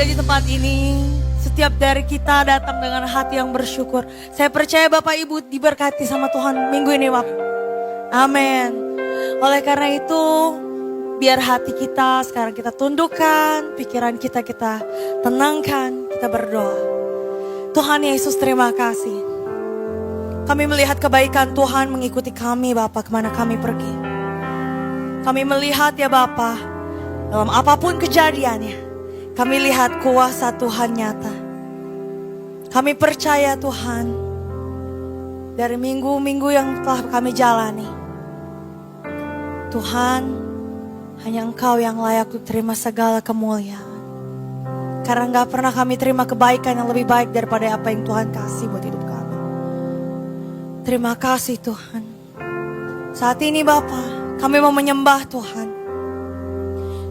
ada di tempat ini, setiap dari kita datang dengan hati yang bersyukur. Saya percaya Bapak Ibu diberkati sama Tuhan minggu ini Bapak. Amin. Oleh karena itu, biar hati kita sekarang kita tundukkan, pikiran kita tenangkan, kita berdoa. Tuhan Yesus, terima kasih. Kami melihat kebaikan Tuhan mengikuti kami Bapak kemana kami pergi. Kami melihat ya Bapak, dalam apapun kejadiannya, kami lihat kuasa Tuhan nyata. Kami percaya Tuhan, dari minggu-minggu yang telah kami jalani, Tuhan, hanya Engkau yang layak untuk terima segala kemuliaan. Karena gak pernah kami terima kebaikan yang lebih baik daripada apa yang Tuhan kasih buat hidup kami. Terima kasih Tuhan. Saat ini Bapa, kami mau menyembah Tuhan.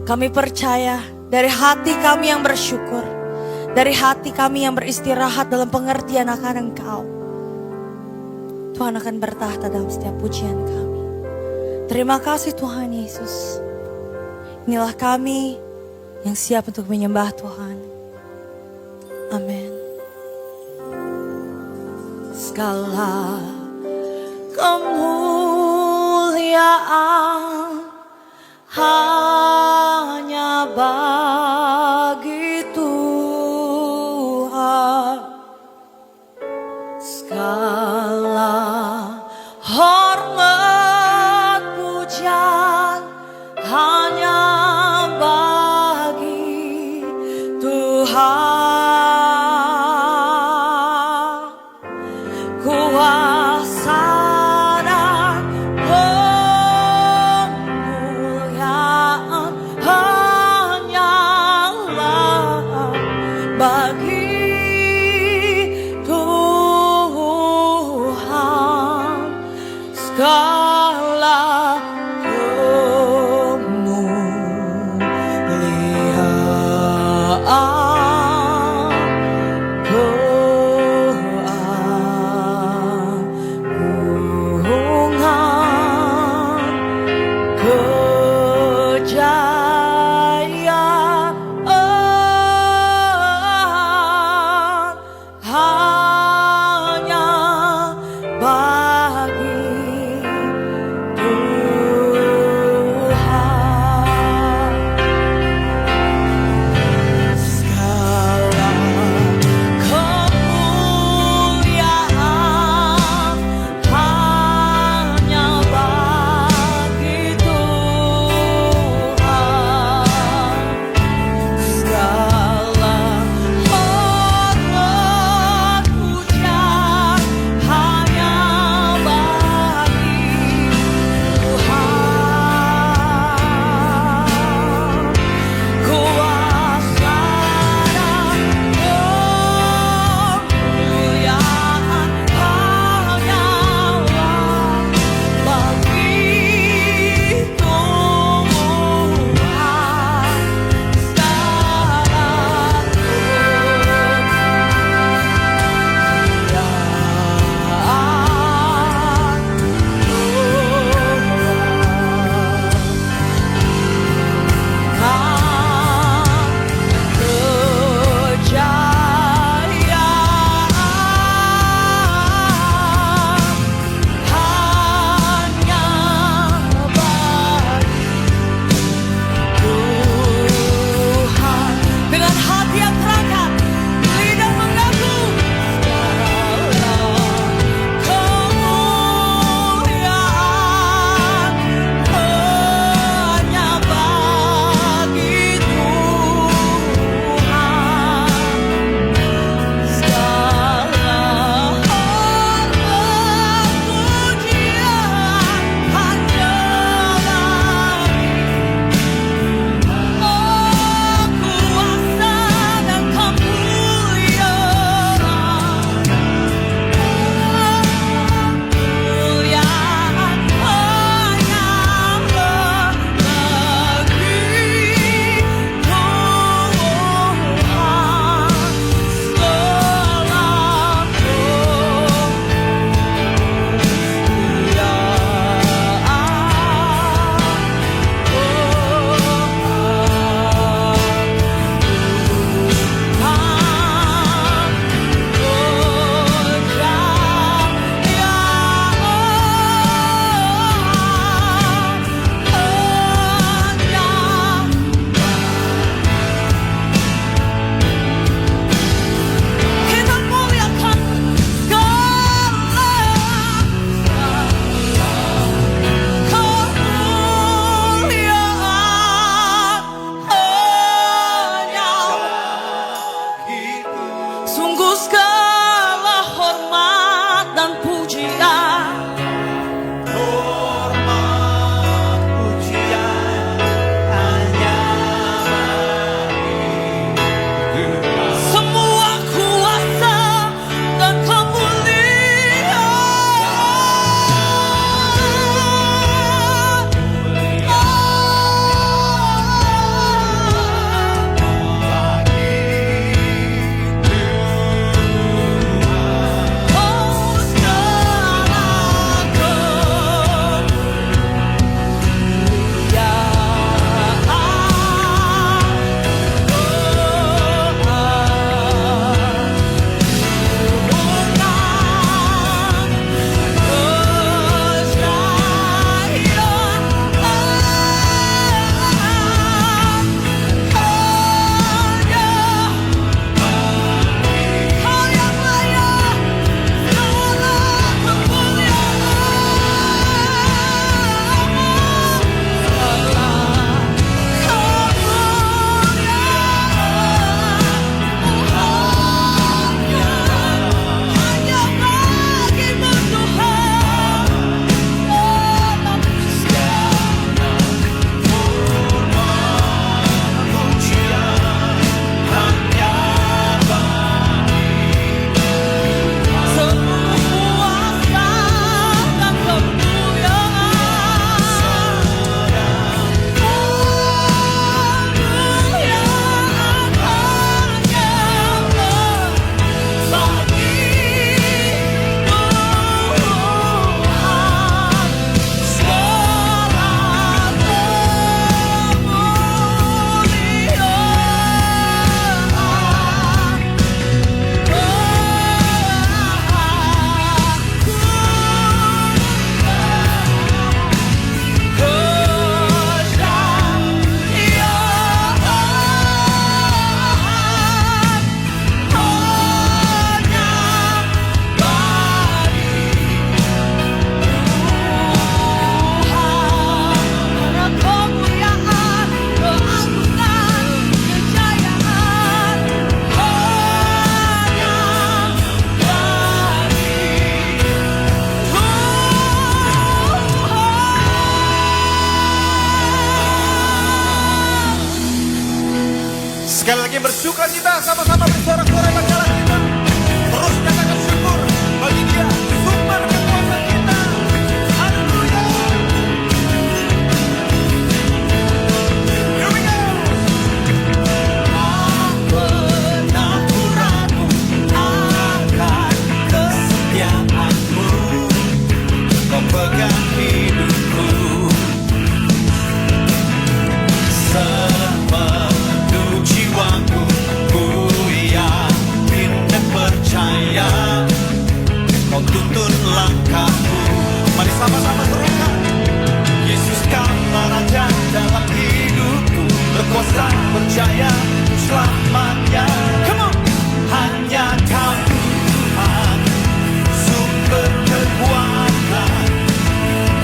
Kami percaya dari hati kami yang bersyukur, dari hati kami yang beristirahat dalam pengertian akan Engkau, Tuhan akan bertahta dalam setiap pujian kami. Terima kasih Tuhan Yesus. Inilah kami yang siap untuk menyembah Tuhan. Amin. Segala kemuliaan hanya bagi Tuhan. Segala hormat pujian hanya bagi Tuhan. Kuasa dan kemuliaan hanyalah bagi Tuhan. Segala bersuka cita, sama-sama bersorak-sorai banggalah kita. Terus nyatakan syukur bagi Dia, sumber kekuatan kita. Haleluya. Here we go. Tak pernah ku ragu akan kesetiaanmu. Kau pegang hidupku. Sepenuh jiwaku ku yakin dan percaya. Kau tuntun langkahku. Mari sama-sama serukan. Yesus Kaulah Raja dalam hidupku, berkuasa berjaya selamanya. Come on. Hanya Kau Tuhan, sumber kekuatan.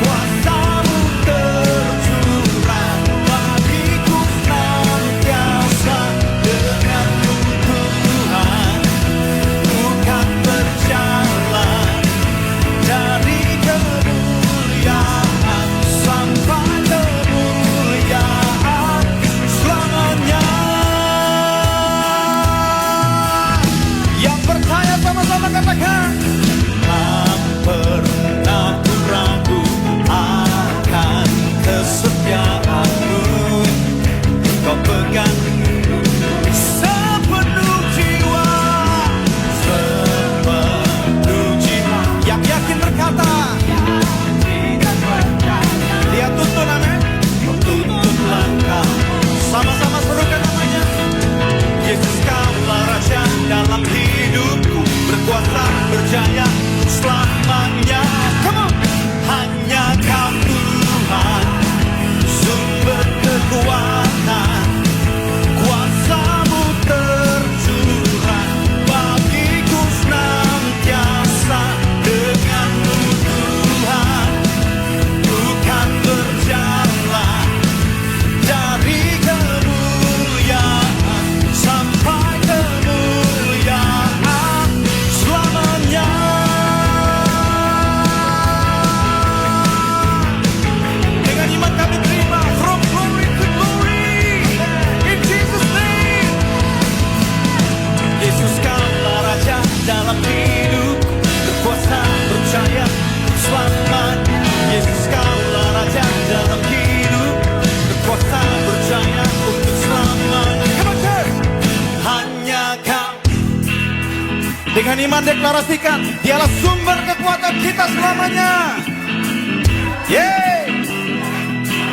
Kuasa-Mu tercurah bagiku senantiasa. Denganmu Tuhan, ku kan berjalan dari kemuliaan sampai kemuliaan selamanya. Yang percaya sama-sama katakan, tak pernah ku ragu akan kesetiaanmu. Kau pegang sepenuh jiwa, sepenuh jiwa. Yang yakin berkata, Dia tuntun, amin. Kau tuntun langkah. Sama-sama serukan namanya. Yesus Kaulah Raja dalam hidupku, berkuasa berjaya selamanya. Come on. Hanya Kau Tuhan, sumber kekuatan. Kuasa-Mu tercurah bagiku senantiasa. Denganmu Tuhan, ku kan berjalan dari kemuliaan sampai kemuliaan selamanya. Dengan iman kami terima from glory to glory in Jesus name. Yesus Kaulah Raja dalam hidupku, berkuasa berjaya selamanya. Yesus Kaulah Raja dalam hidup, berkuasa berjaya untuk selamanya. Come on, church. Hanya Kau. Dengan iman deklarasikan, Dialah sumber kekuatan kita selamanya. Yeay.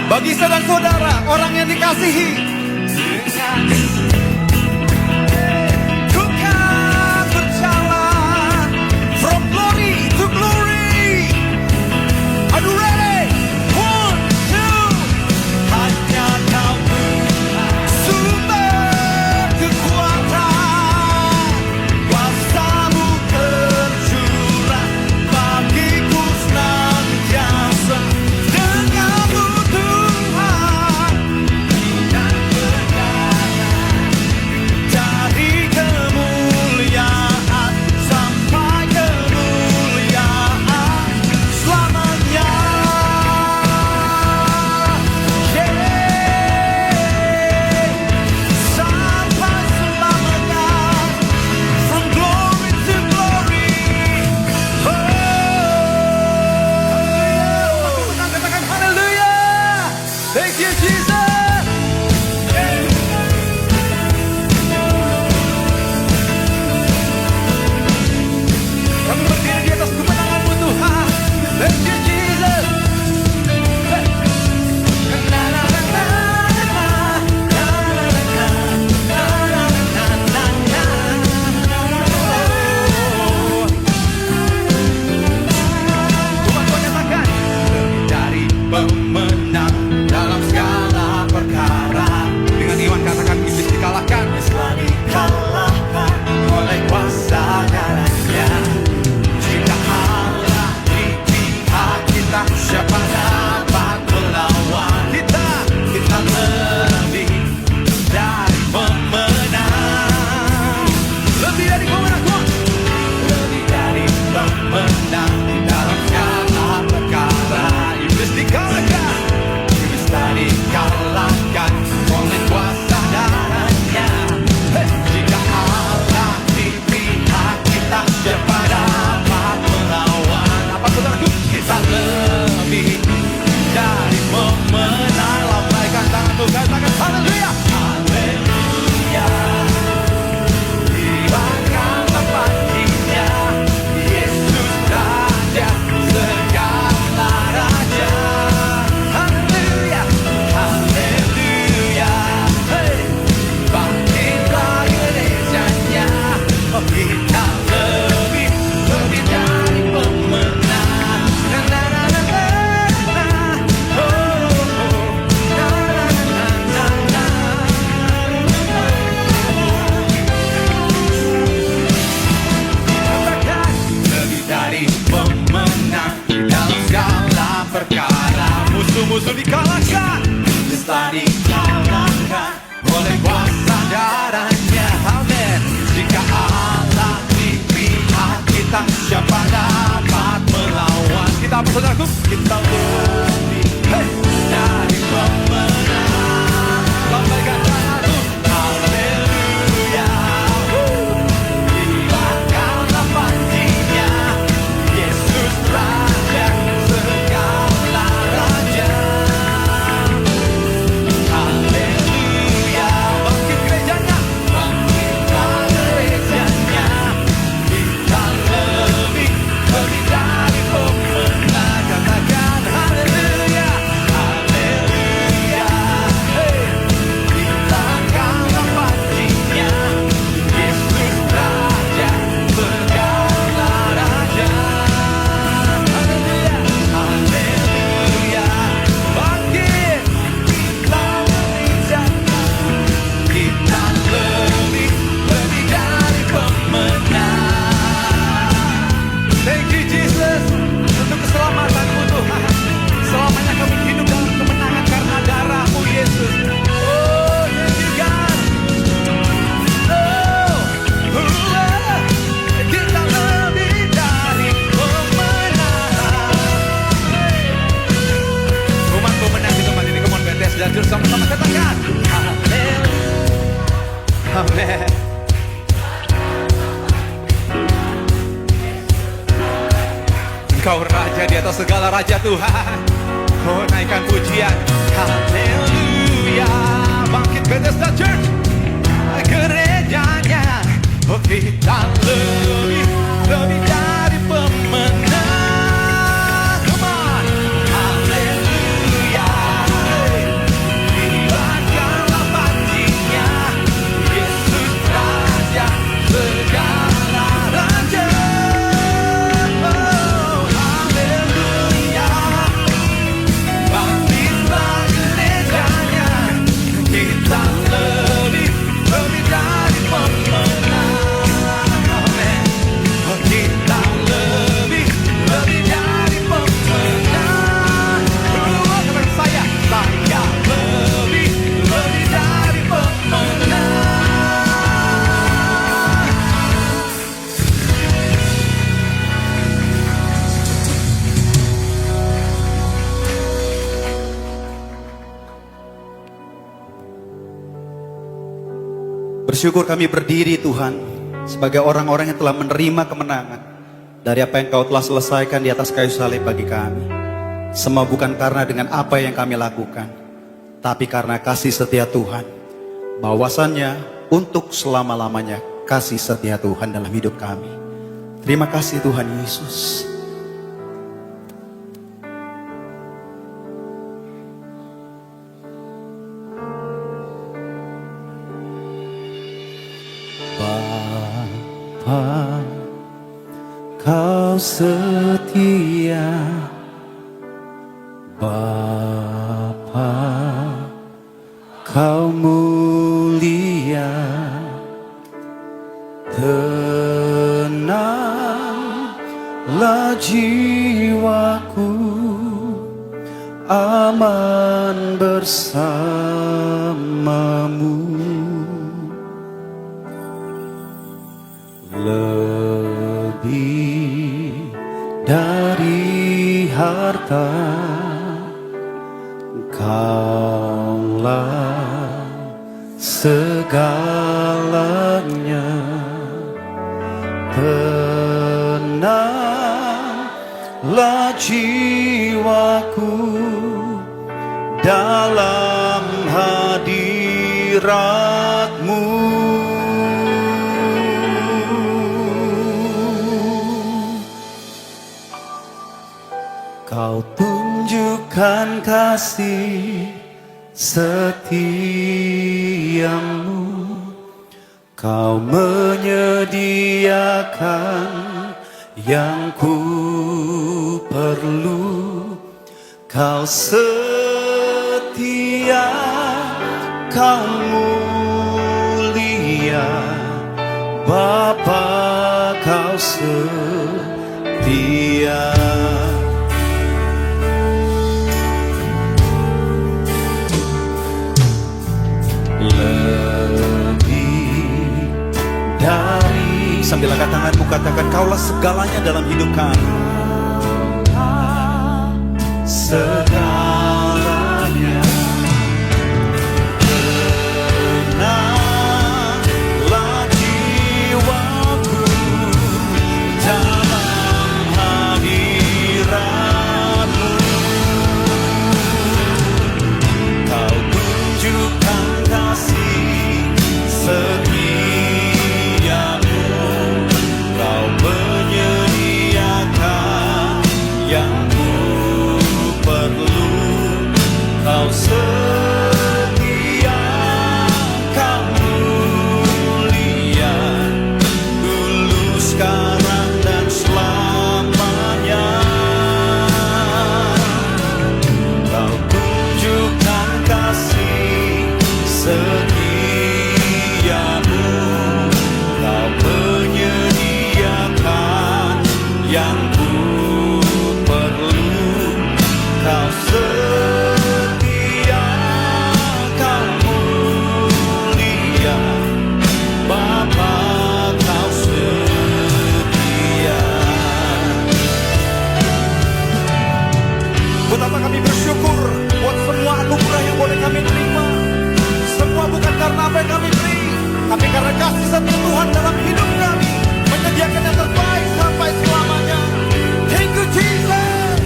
Bagi saudara-saudara, orang yang dikasihi, ku kan berjalan from glory to glory. Are you ready? 1, 2. Hanya Kau sumber kekuatan. Kuasa-Mu tercurah bagiku senantiasa. Denganmu Tuhan, dan berjaya musuh dikalahkan, dusta dikalahkan oleh kuasa darahnya. Amin. Jika Allah di pihak kita, siapa dapat melawan kita? Apa saudaraku? Kita lebih dari pemenang. Lambaikan tanganmu, haleluya. Dibakar pastinya Yesus Raja, segala raja. Haleluya. Bangkit gerejanya, bangkitlah gerejanya. Kita lebih dari pemenang. Katakan haleluya, haleluya. Hey. Kita kalah pastinya Yesus Raja, segala raja. Haleluya, haleluya. Bangkit, kita menginjaknya. Kita lebih dari pemenang. Thank you Jesus untuk keselamatanmu Tuhan. Selamanya kami hidup dalam kemenangan karena darah-Mu Yesus. Oh, thank you God. Oh, kita lebih dari pemenang. Umat pemenang di tempat ini, come on BTS dan Jur sama-sama katakan amin. Amin. Engkau raja di atas segala raja Tuhan. Oh, naikkan pujian. Haleluya. Bangkit Bethesda Church, gerejanya. Oh, kita lebih dari pemenang. Come on. Haleluya. Dibakarlah pastinya Yesus Raja, segala raja. Oh, haleluya. Bangkitlah gerejanya. Kita lebih dari pemenang. Amin. Oh, kita lebih dari pemenang. Keluar dengan saya lebih dari pemenang. Bersyukur kami berdiri Tuhan sebagai orang-orang yang telah menerima kemenangan dari apa yang Kau telah selesaikan di atas kayu salib bagi kami. Semua bukan karena dengan apa yang kami lakukan, tapi karena kasih setia Tuhan. Bahwasannya untuk selama-lamanya kasih setia Tuhan dalam hidup kami. Terima kasih Tuhan Yesus. Bapa, Kau setia. Bapa, Kau mulia. Tenanglah jiwaku, aman bersamamu. Lebih dari harta, Kaulah segalanya. Tenanglah jiwaku dalam hadirat-Mu. Kau tunjukkan kasih setiamu. Kau menyediakan yang ku perlu. Kau setia, Kau mulia. Bapa, Kau setia. katakan Kaulah segalanya dalam hidup kami. Segalanya. Tenanglah jiwaku dalam hadirat-Mu. Kau tunjukkan kasih setia-Mu. Kau menyediakan yang ku perlu. Kau setia, Kau mulia, dulu, sekarang, dan selamanya. Kau tunjukkan kasih setia-Mu. Kau menyediakan yang ku perlu. Kau setia, Kau mulia, Bapa, Kau setia. Betapa kami bersyukur buat semua anugerah yang boleh kami terima. Semua bukan karena apa yang kami beri, tapi karena kasih setia Tuhan dalam hidup kami, menyediakan yang terbaik sampai selamanya. Thank you Jesus.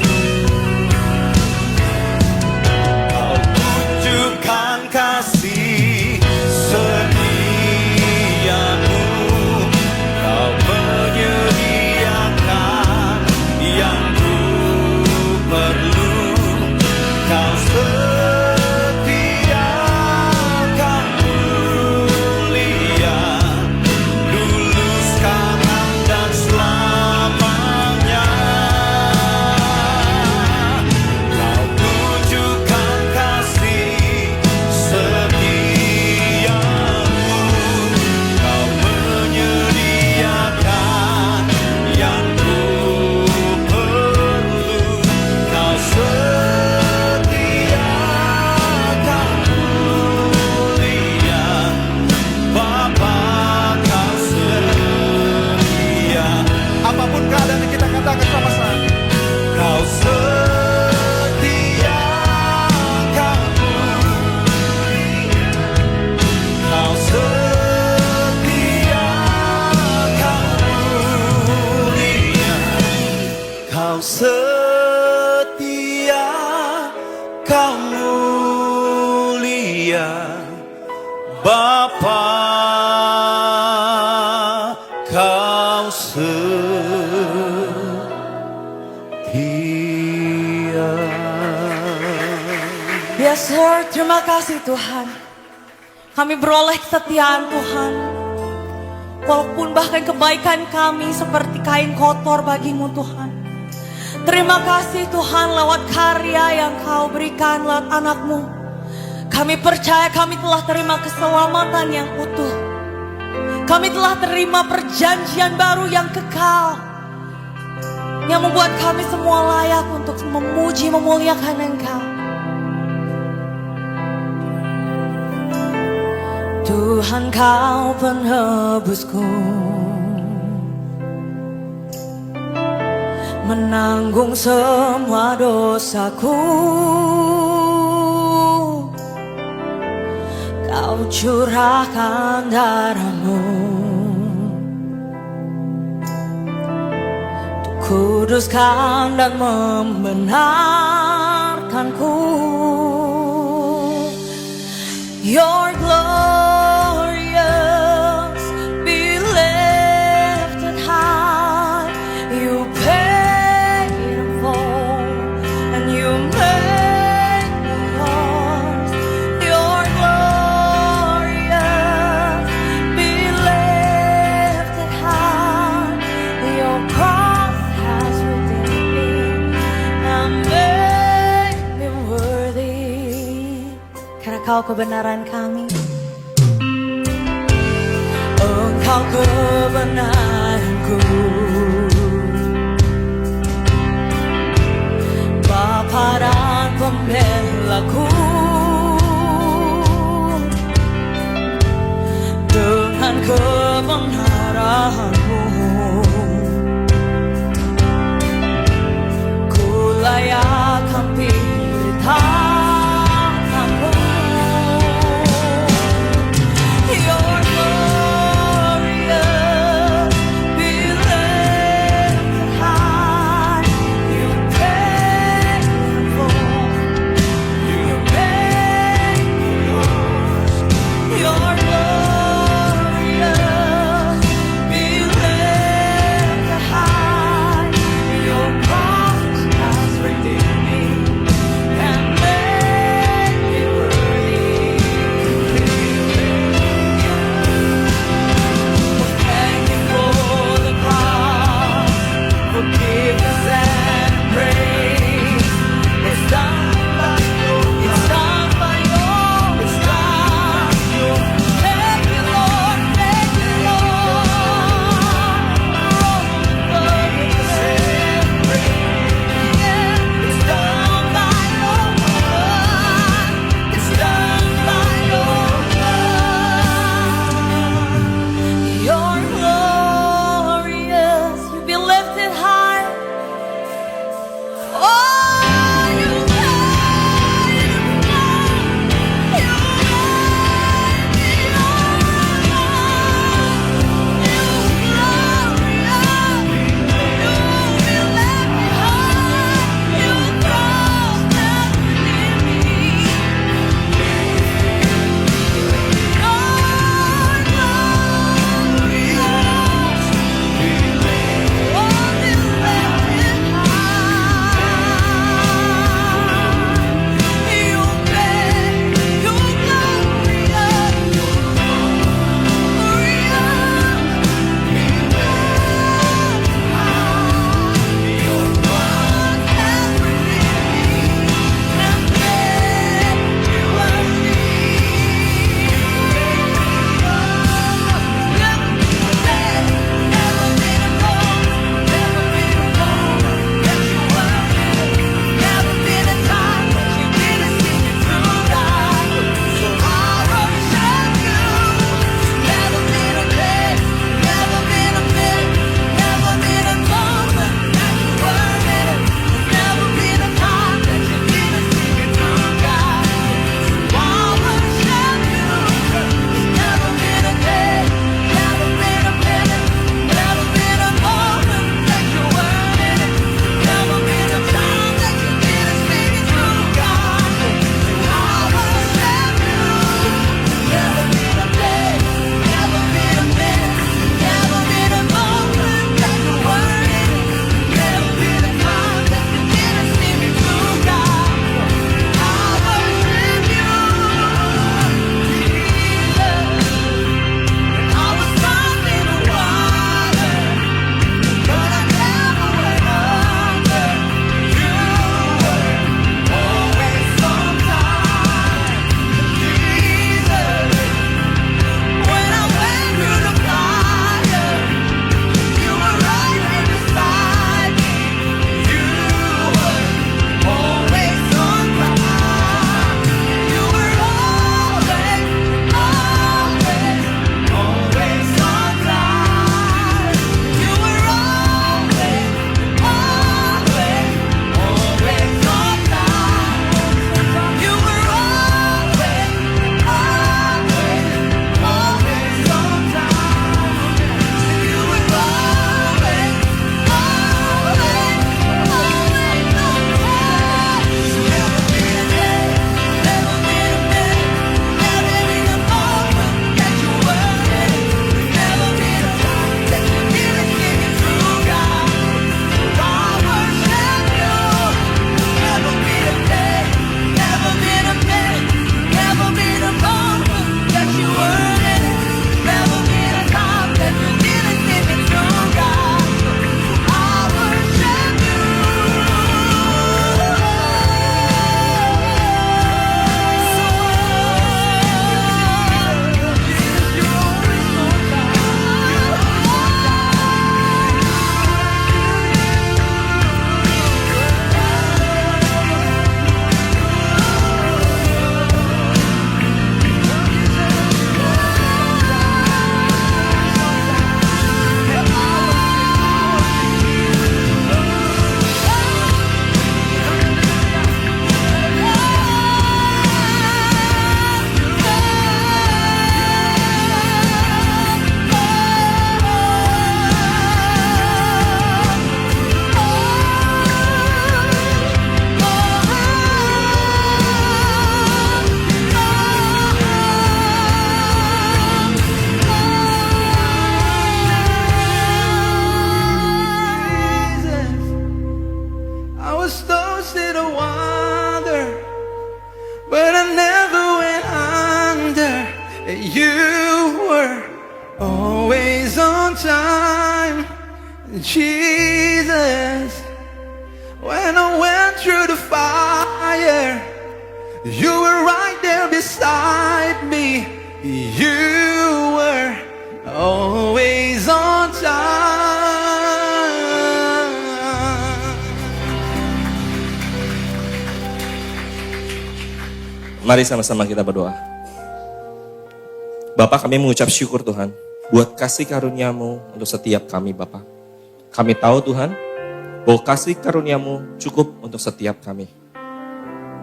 Kau tunjukkan kasih setia-Mu. Kau menyediakan yang ku perlu. Kau setia, Kau mulia, dulu, sekarang, dan selamanya. Kau tunjukkan kasih setia-Mu. Kau menyediakan yang ku perlu. Kau setia, Kau mulia, Bapa, Kau setia. Apapun keadaan yang kita katakan sama-sama, Kau setia, Kau mulia, Kau setia, Kau mulia, Kau setia, Kau mulia, Bapa, Kau setia. Yes Lord, terima kasih Tuhan. Kami beroleh kesetiaan Tuhan. Walaupun bahkan kebaikan kami seperti kain kotor bagimu Tuhan. Terima kasih Tuhan lewat karya yang Kau berikan lewat anak-Mu. Kami percaya kami telah terima keselamatan yang utuh. Kami telah terima perjanjian baru yang kekal. Yang membuat kami semua layak untuk memuji, memuliakan Engkau. Tuhan Kau penebusku, menanggung semua dosaku. Kau curahkan darah-Mu untuk kuduskan dan membenarkanku. Your glorious be lifted high. You paid in full and you made me yours. Your glorious be lifted high. Your cross has redeemed me and made me worthy. Karena Kau kebenaran kami, Engkau kebenaranku, Bapa dan pembelaku. Dengan kebenaran-Mu You were always on time, Jesus. When I went through the fire, you were right there beside me. You were always on time. Mari sama-sama kita berdoa. Bapak, kami mengucap syukur Tuhan buat kasih karunia-Mu untuk setiap kami Bapak. Kami tahu Tuhan bahwa kasih karunia-Mu cukup untuk setiap kami.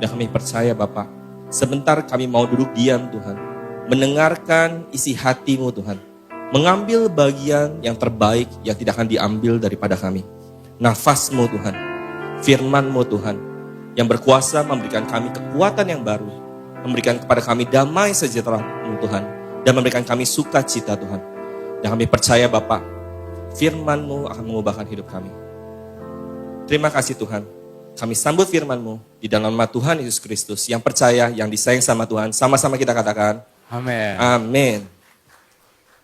Dan kami percaya Bapak, sebentar kami mau duduk diam Tuhan, mendengarkan isi hati-Mu Tuhan, mengambil bagian yang terbaik yang tidak akan diambil daripada kami. Nafas-Mu Tuhan, firman-Mu Tuhan, yang berkuasa memberikan kami kekuatan yang baru, memberikan kepada kami damai sejahtera-Mu Tuhan, dan memberikan kami sukacita Tuhan. Dan kami percaya Bapak, firman-Mu akan mengubahkan hidup kami. Terima kasih Tuhan. Kami sambut firman-Mu di dalam nama Tuhan Yesus Kristus. Yang percaya, yang disayang sama Tuhan. Sama-sama kita katakan. Amin. Amin.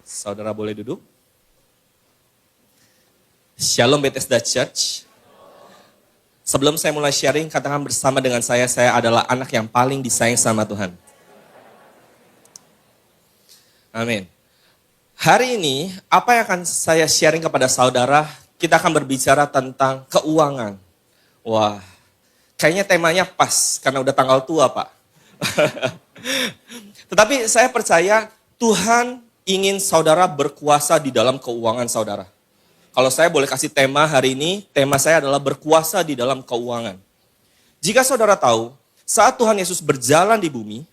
Saudara boleh duduk. Shalom Bethesda Church. Sebelum saya mulai sharing, katakan bersama dengan saya adalah anak yang paling disayang sama Tuhan. Amin. Hari ini, apa yang akan saya sharing kepada saudara, kita akan berbicara tentang keuangan. Wah, kayaknya temanya pas, karena udah tanggal tua, Pak. Tetapi saya percaya Tuhan ingin saudara berkuasa di dalam keuangan saudara. Kalau saya boleh kasih tema hari ini, tema saya adalah berkuasa di dalam keuangan. Jika saudara tahu, saat Tuhan Yesus berjalan di bumi,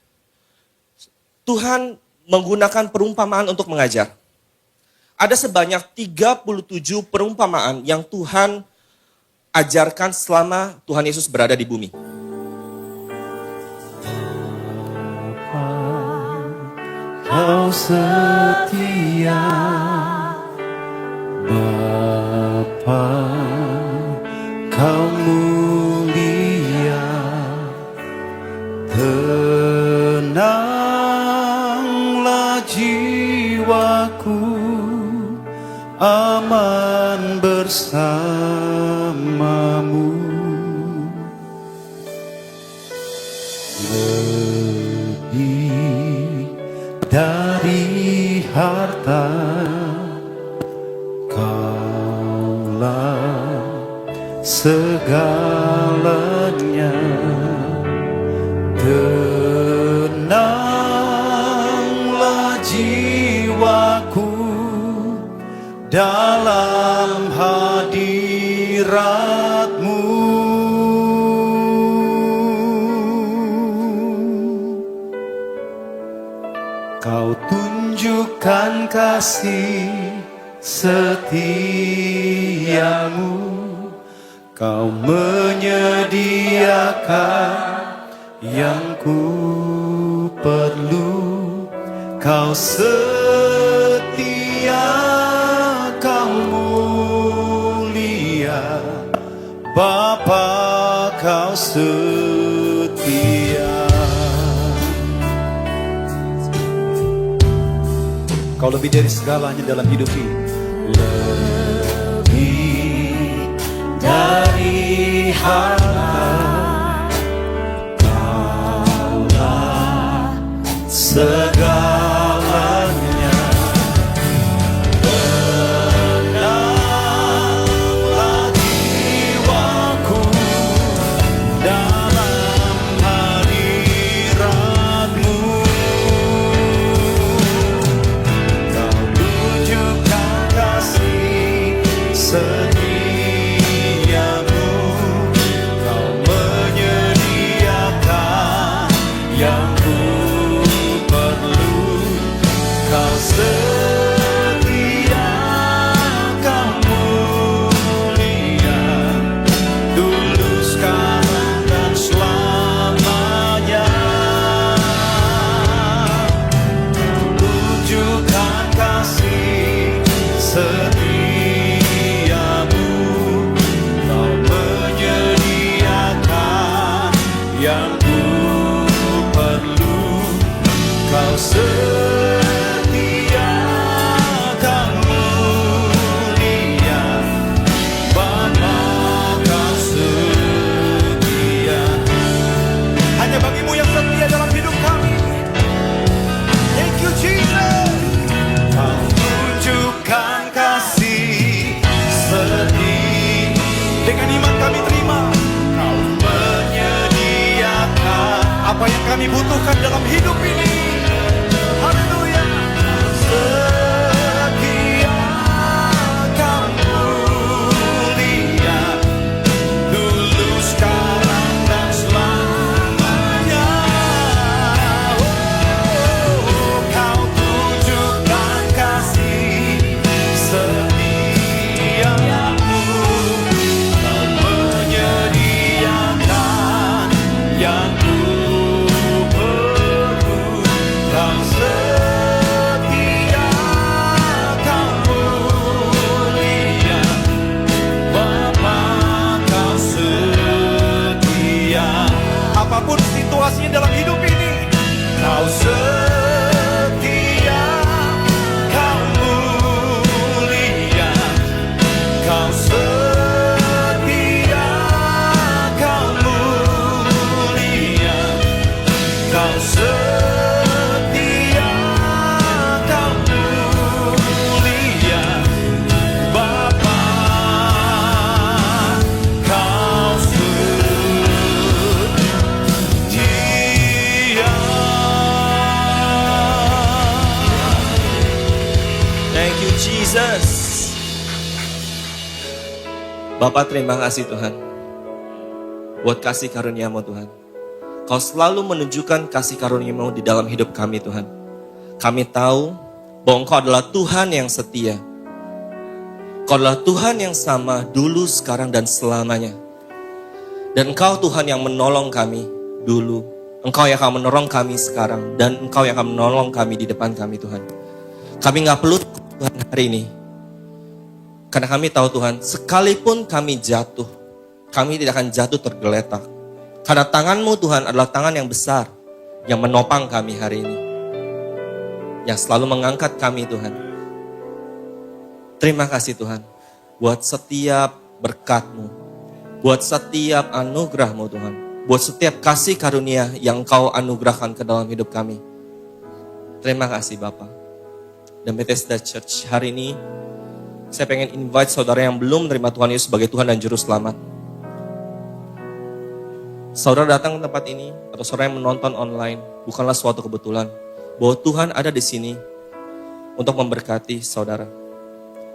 Tuhan menggunakan perumpamaan untuk mengajar. Ada sebanyak 37 perumpamaan yang Tuhan ajarkan selama Tuhan Yesus berada di bumi. Kau setia, Bapa, Kau mulia, tenanglah jiwaku, aman bersamamu. Lebih dari harta, Kaulah segalanya. Tenanglah jiwaku dalam hadirat-Mu. Kau tunjukkan kasih setiamu, Kau menyediakan yang ku perlu. Kau setia, Kau mulia, Bapa, Kau setia. Kau lebih dari segalanya dalam hidup ini. Lebih dari harta, Kaulah segalanya. Tenanglah jiwaku dalam hadirat-Mu. Kau tunjukkan kasih setiamu, Kau menyediakan yang ku perlu. Kau setia, Kau mulia, tulus sekarang dan selamanya. Tunjukkan kasih setiamu, Kau menyediakan yang ku perlu. Kau setia, hanya bagimu yang setia dalam hidup kami. Thank you Jesus. Kau tunjukkan kasih setia. Dengan iman kami terima. Kau menyediakan apa yang kami butuhkan dalam hidup ini. Haleluya. Setia kau mulia, dulu sekarang dan selamanya. Kau tunjukkan kasih setiamu. Kau menyediakan yang ku perlu. Kau setia, kau mulia, Bapa kau setia. Apapun situasinya dalam hidup ini, kau setia, kau mulia, kau setia, kau mulia, kau setia, kau mulia, Bapa kau setia. Thank you Jesus. Bapak terima kasih Tuhan. Buat kasih karunia-Mu Tuhan. Kau selalu menunjukkan kasih karunia-Mu di dalam hidup kami Tuhan. Kami tahu bahwa Engkau adalah Tuhan yang setia. Engkau adalah Tuhan yang sama dulu, sekarang, dan selamanya. Dan Engkau Tuhan yang menolong kami dulu. Engkau yang akan menolong kami sekarang. Dan Engkau yang akan menolong kami di depan kami Tuhan. Kami gak perlu Tuhan hari ini. Karena kami tahu Tuhan, sekalipun kami jatuh, kami tidak akan jatuh tergeletak. Karena tangan-Mu Tuhan adalah tangan yang besar, yang menopang kami hari ini. Yang selalu mengangkat kami Tuhan. Terima kasih Tuhan, buat setiap berkat-Mu, buat setiap anugerah-Mu Tuhan, buat setiap kasih karunia yang Kau anugerahkan ke dalam hidup kami. Terima kasih Bapa. Dan Bethesda Church hari ini, saya pengen invite saudara yang belum menerima Tuhan Yesus sebagai Tuhan dan Juru Selamat. Saudara datang ke tempat ini, atau saudara yang menonton online, bukanlah suatu kebetulan. Bahwa Tuhan ada di sini untuk memberkati saudara.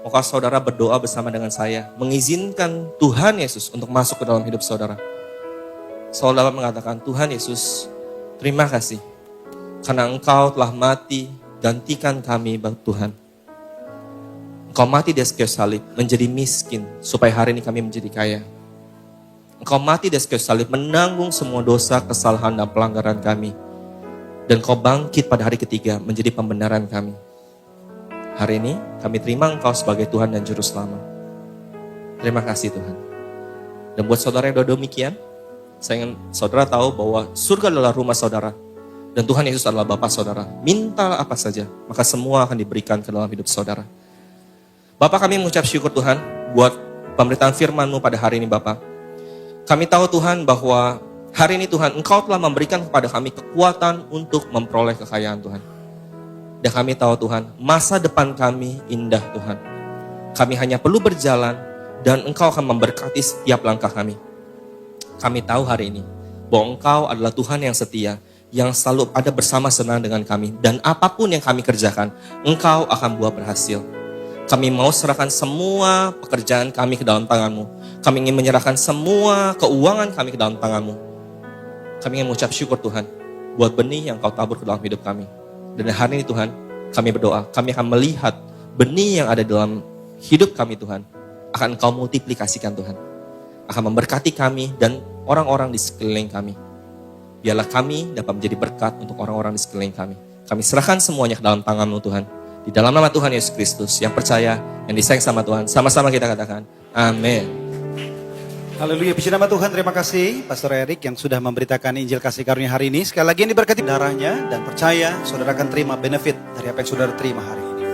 Maka saudara berdoa bersama dengan saya, mengizinkan Tuhan Yesus untuk masuk ke dalam hidup saudara. Saudara mengatakan, Tuhan Yesus, terima kasih. Karena Engkau telah mati, gantikan kami Tuhan. Engkau mati di atas kayu salib, menjadi miskin, supaya hari ini kami menjadi kaya. Engkau mati di atas kayu salib, menanggung semua dosa, kesalahan, dan pelanggaran kami. Dan Engkau bangkit pada hari ketiga, menjadi pembenaran kami. Hari ini, kami terima Engkau sebagai Tuhan dan Juru Selamat. Terima kasih Tuhan. Dan buat saudara yang sudah demikian, saya ingin saudara tahu bahwa surga adalah rumah saudara. Dan Tuhan Yesus adalah Bapa saudara. Minta apa saja, maka semua akan diberikan ke dalam hidup saudara. Bapak, kami mengucap syukur Tuhan buat pemberitaan firman-Mu pada hari ini Bapak. Kami tahu Tuhan bahwa hari ini Tuhan Engkau telah memberikan kepada kami kekuatan untuk memperoleh kekayaan Tuhan. Dan kami tahu Tuhan, masa depan kami indah Tuhan. Kami hanya perlu berjalan dan Engkau akan memberkati setiap langkah kami. Kami tahu hari ini bahwa Engkau adalah Tuhan yang setia, yang selalu ada bersama-sama dengan kami. Dan apapun yang kami kerjakan, Engkau akan buat berhasil. Kami mau serahkan semua pekerjaan kami ke dalam tangan-Mu. Kami ingin menyerahkan semua keuangan kami ke dalam tangan-Mu. Kami ingin mengucap syukur Tuhan, buat benih yang Kau tabur ke dalam hidup kami. Dan hari ini Tuhan, kami berdoa, kami akan melihat benih yang ada dalam hidup kami Tuhan, akan Kau multiplikasikan Tuhan. Akan memberkati kami dan orang-orang di sekeliling kami. Biarlah kami dapat menjadi berkat untuk orang-orang di sekeliling kami. Kami serahkan semuanya ke dalam tangan-Mu Tuhan. Di dalam nama Tuhan Yesus Kristus, yang percaya, yang disayang sama Tuhan. Sama-sama kita katakan, amin. Haleluya, puji nama Tuhan. Terima kasih Pastor Erik yang sudah memberitakan Injil kasih karunia hari ini. Sekali lagi yang diberkati darahnya dan percaya saudara akan terima benefit dari apa yang saudara terima hari ini.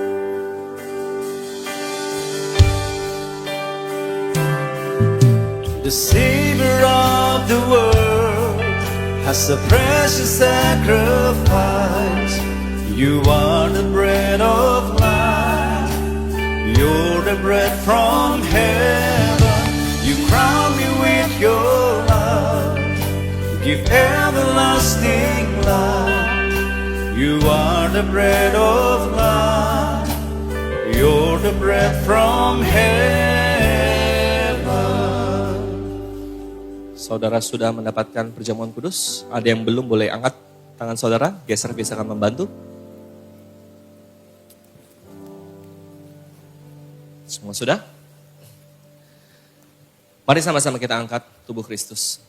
The Savior of the world as a precious sacrifice. You are the bread of life. You're the bread from heaven. You crown me with your love. Give everlasting life. You are the bread of life. You're the bread from heaven. Saudara sudah mendapatkan perjamuan kudus? Ada yang belum, boleh angkat tangan saudara, geser akan membantu. Semua sudah? Mari sama-sama kita angkat tubuh Kristus.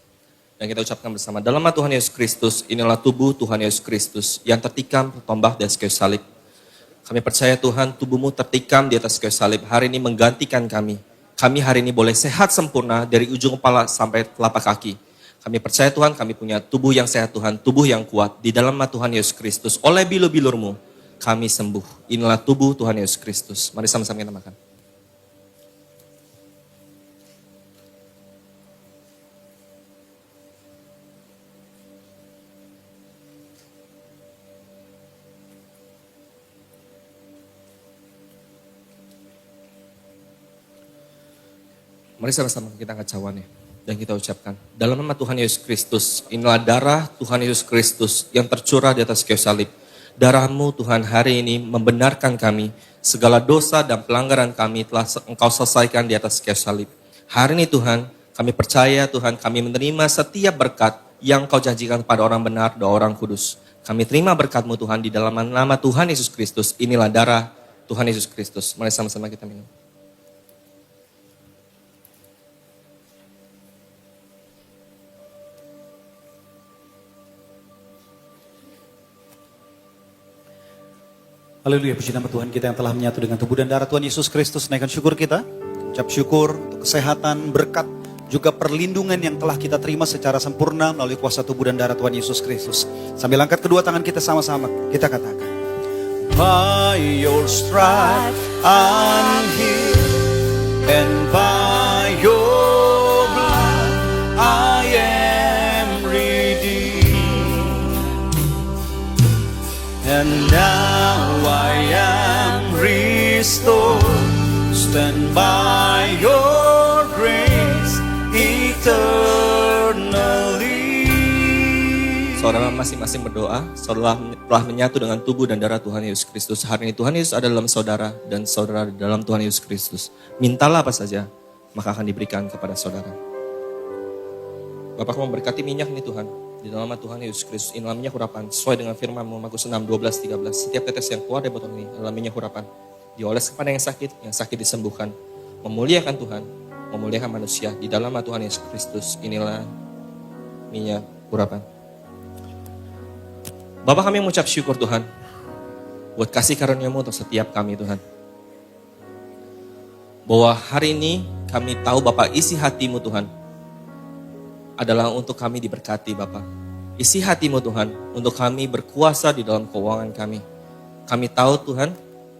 Dan kita ucapkan bersama, dalam nama Tuhan Yesus Kristus, inilah tubuh Tuhan Yesus Kristus yang tertikam tombak di atas kayu salib. Kami percaya Tuhan, tubuhmu tertikam di atas kayu salib hari ini menggantikan kami. Kami hari ini boleh sehat sempurna dari ujung kepala sampai telapak kaki. Kami percaya Tuhan, kami punya tubuh yang sehat Tuhan, tubuh yang kuat. Di dalam nama Tuhan Yesus Kristus, oleh bilur-bilur-Mu, kami sembuh. Inilah tubuh Tuhan Yesus Kristus. Mari sama-sama kita makan. Mari sama-sama kita angkat cawannya dan kita ucapkan, dalam nama Tuhan Yesus Kristus, inilah darah Tuhan Yesus Kristus yang tercurah di atas kayu salib. Darah-Mu Tuhan hari ini membenarkan kami, segala dosa dan pelanggaran kami telah Engkau selesaikan di atas kayu salib. Hari ini Tuhan, kami percaya Tuhan, kami menerima setiap berkat yang Engkau janjikan kepada orang benar dan orang kudus. Kami terima berkat-Mu Tuhan di dalam nama Tuhan Yesus Kristus. Inilah darah Tuhan Yesus Kristus. Mari sama-sama kita minum. Haleluya, puji nama Tuhan kita yang telah menyatu dengan tubuh dan darah Tuhan Yesus Kristus. Naikkan syukur kita, ucap syukur untuk kesehatan, berkat, juga perlindungan yang telah kita terima secara sempurna melalui kuasa tubuh dan darah Tuhan Yesus Kristus. Sambil angkat kedua tangan kita sama-sama, kita katakan, by your stripe I'm healed, and by your blood I am redeemed, and now I am restored. Stand by your grace eternally. Saudara masing-masing berdoa, saudara telah menyatu dengan tubuh dan darah Tuhan Yesus Kristus. Hari ini Tuhan Yesus ada dalam saudara dan saudara di dalam Tuhan Yesus Kristus. Mintalah apa saja, maka akan diberikan kepada saudara. Bapak memberkati minyak ini Tuhan. Di dalam nama Tuhan Yesus Kristus, inilah minyak urapan. Sesuai dengan firman-Mu, Markus 6, 12, 13. Setiap tetes yang keluar dari botol ini adalah minyak urapan. Dioles kepada yang sakit disembuhkan. Memuliakan Tuhan, memuliakan manusia. Di dalam nama Tuhan Yesus Kristus, inilah minyak urapan. Bapak kami mengucap syukur Tuhan, buat kasih karunia-Mu untuk setiap kami Tuhan. Bahwa hari ini kami tahu Bapak isi hati-Mu Tuhan adalah untuk kami diberkati Bapa. Isi hati-Mu Tuhan untuk kami berkuasa di dalam keuangan kami. Kami tahu Tuhan,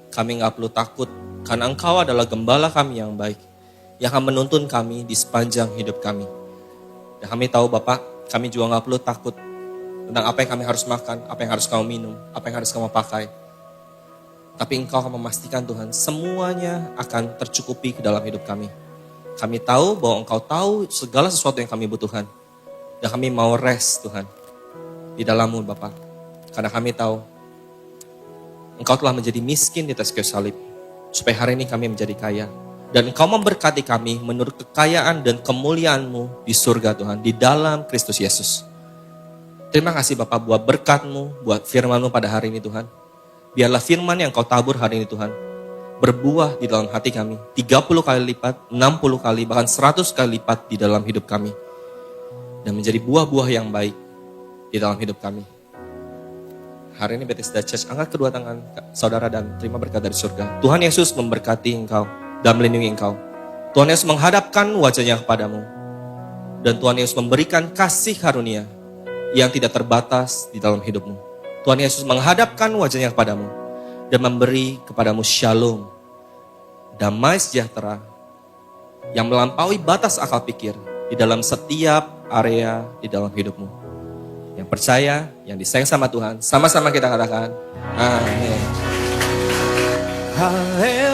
kami gak perlu takut karena Engkau adalah gembala kami yang baik, yang akan menuntun kami di sepanjang hidup kami. Dan kami tahu Bapak, kami juga gak perlu takut tentang apa yang kami harus makan, apa yang harus kami minum, apa yang harus kami pakai. Tapi Engkau akan memastikan Tuhan, semuanya akan tercukupi ke dalam hidup kami. Kami tahu bahwa Engkau tahu segala sesuatu yang kami butuhkan. Dan kami mau rest Tuhan di dalam-Mu Bapa. Karena kami tahu Engkau telah menjadi miskin di atas kayu salib. Supaya hari ini kami menjadi kaya. Dan Engkau memberkati kami menurut kekayaan dan kemuliaan-Mu di surga Tuhan. Di dalam Kristus Yesus. Terima kasih Bapa buat berkat-Mu, buat firman-Mu pada hari ini Tuhan. Biarlah firman yang Engkau tabur hari ini Tuhan berbuah di dalam hati kami. 30 kali lipat, 60 kali, bahkan 100 kali lipat di dalam hidup kami. Dan menjadi buah-buah yang baik di dalam hidup kami. Hari ini Bethesda Church, angkat kedua tangan saudara dan terima berkat dari surga. Tuhan Yesus memberkati engkau dan melindungi engkau. Tuhan Yesus menghadapkan wajahnya kepadamu. Dan Tuhan Yesus memberikan kasih karunia yang tidak terbatas di dalam hidupmu. Tuhan Yesus menghadapkan wajahnya kepadamu dan memberi kepadamu shalom, damai sejahtera yang melampaui batas akal pikir di dalam setiap area di dalam hidupmu. percaya, yang disayang sama Tuhan, sama-sama kita katakan, amin. Haleluya.